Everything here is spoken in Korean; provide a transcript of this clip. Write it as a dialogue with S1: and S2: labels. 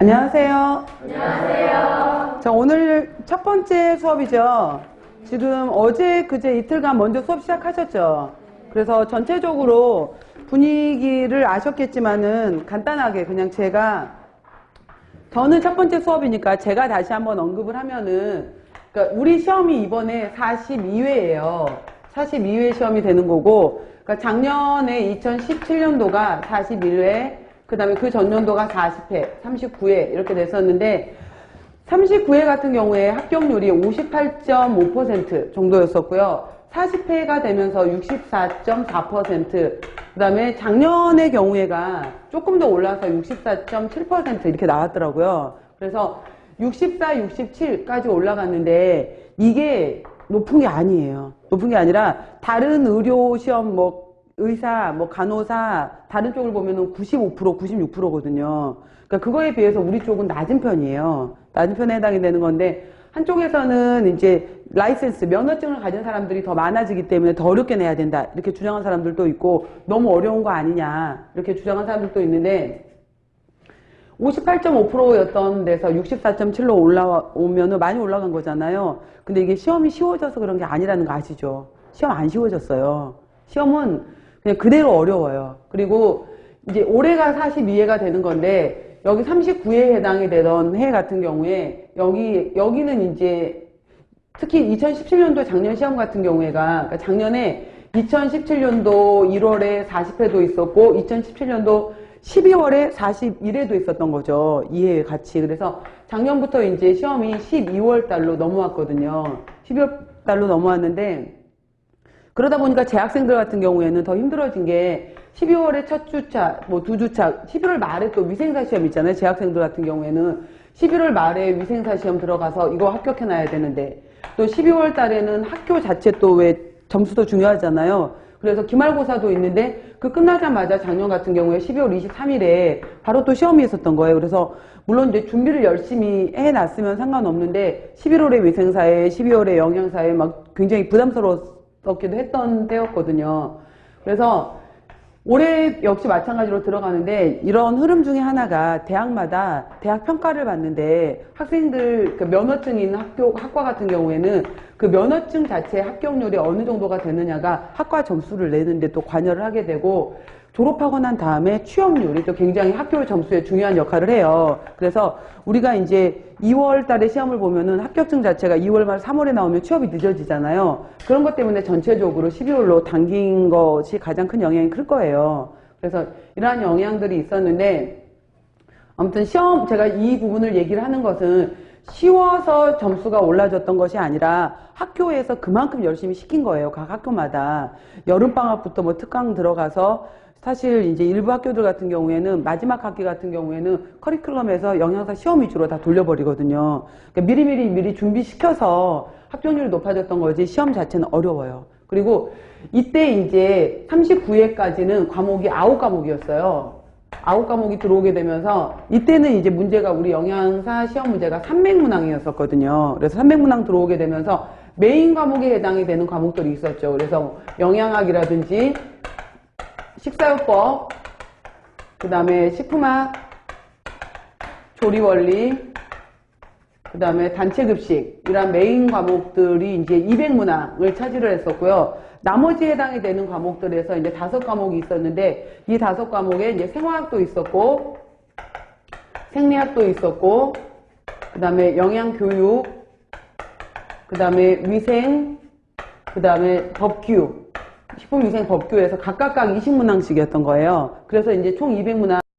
S1: 안녕하세요.
S2: 안녕하세요.
S1: 자, 오늘 첫 번째 수업이죠. 지금 어제 그제 이틀간 먼저 수업 시작하셨죠. 그래서 전체적으로 분위기를 아셨겠지만은 간단하게 그냥 저는 첫 번째 수업이니까 제가 다시 한번 언급을 하면은, 그러니까 우리 시험이 이번에 42회예요. 42회 시험이 되는 거고, 그러니까 작년에 2017년도가 41회, 그 다음에 그 전년도가 40회, 39회 이렇게 됐었는데 39회 같은 경우에 합격률이 58.5% 정도였었고요. 40회가 되면서 64.4%, 그 다음에 작년의 경우에가 조금 더 올라서 64.7% 이렇게 나왔더라고요. 그래서 64, 67까지 올라갔는데 이게 높은 게 아니에요. 높은 게 아니라 다른 의료 시험 의사, 간호사, 다른 쪽을 보면은 95%, 96%거든요. 그러니까 그거에 비해서 우리 쪽은 낮은 편이에요. 낮은 편에 해당이 되는 건데, 한쪽에서는 이제 라이센스, 면허증을 가진 사람들이 더 많아지기 때문에 더 어렵게 내야 된다. 이렇게 주장한 사람들도 있고, 너무 어려운 거 아니냐. 이렇게 주장한 사람들도 있는데, 58.5%였던 데서 64.7로 올라오면은 많이 올라간 거잖아요. 근데 이게 시험이 쉬워져서 그런 게 아니라는 거 아시죠? 시험 안 쉬워졌어요. 시험은 그냥 그대로 어려워요. 그리고 이제 올해가 42회가 되는 건데 여기 39회에 해당이 되던 해 같은 경우에 여기는 이제 특히 2017년도 작년 시험 같은 경우에가 그러니까 작년에 2017년도 1월에 40회도 있었고 2017년도 12월에 41회도 있었던 거죠. 2회 같이. 그래서 작년부터 이제 시험이 12월 달로 넘어왔거든요. 12월 달로 넘어왔는데 그러다 보니까 재학생들 같은 경우에는 더 힘들어진 게 12월에 첫 주차, 두 주차, 11월 말에 또 위생사 시험 있잖아요. 재학생들 같은 경우에는 11월 말에 위생사 시험 들어가서 이거 합격해놔야 되는데 또 12월 달에는 학교 자체 또 왜 점수도 중요하잖아요. 그래서 기말고사도 있는데 그 끝나자마자 작년 같은 경우에 12월 23일에 바로 또 시험이 있었던 거예요. 그래서 물론 이제 준비를 열심히 해놨으면 상관없는데 11월에 위생사에 12월에 영양사에 막 굉장히 부담스러웠기도 했던 때였거든요. 그래서 올해 역시 마찬가지로 들어가는데 이런 흐름 중에 하나가 대학마다 대학 평가를 받는데 학생들 면허증인 학과 같은 경우에는 그 면허증 자체의 합격률이 어느 정도가 되느냐가 학과 점수를 내는데 또 관여를 하게 되고 졸업하고 난 다음에 취업률이 또 굉장히 학교 점수에 중요한 역할을 해요. 그래서 우리가 이제 2월 달에 시험을 보면은 합격증 자체가 2월 말 3월에 나오면 취업이 늦어지잖아요. 그런 것 때문에 전체적으로 12월로 당긴 것이 가장 큰 영향이 클 거예요. 그래서 이러한 영향들이 있었는데 아무튼 제가 이 부분을 얘기를 하는 것은 쉬워서 점수가 올라졌던 것이 아니라 학교에서 그만큼 열심히 시킨 거예요. 각 학교마다. 여름방학부터 특강 들어가서 사실 이제 일부 학교들 같은 경우에는 마지막 학기 같은 경우에는 커리큘럼에서 영양사 시험 위주로 다 돌려버리거든요. 그러니까 미리 준비시켜서 합격률이 높아졌던 거지 시험 자체는 어려워요. 그리고 이때 이제 39회까지는 과목이 9과목이었어요. 9과목이 들어오게 되면서 이때는 이제 문제가 우리 영양사 시험 문제가 300문항이었었거든요. 그래서 300문항 들어오게 되면서 메인 과목에 해당이 되는 과목들이 있었죠. 그래서 영양학이라든지 식사요법, 그 다음에 식품학, 조리원리, 그 다음에 단체급식, 이런 메인 과목들이 이제 200문항을 차지를 했었고요. 나머지 해당이 되는 과목들에서 이제 5과목이 있었는데, 이 5과목에 이제 생화학도 있었고, 생리학도 있었고, 그 다음에 영양교육, 그 다음에 위생, 그 다음에 법규, 식품위생법규에서 각각 20문항씩이었던 거예요. 그래서 이제 총 200문항,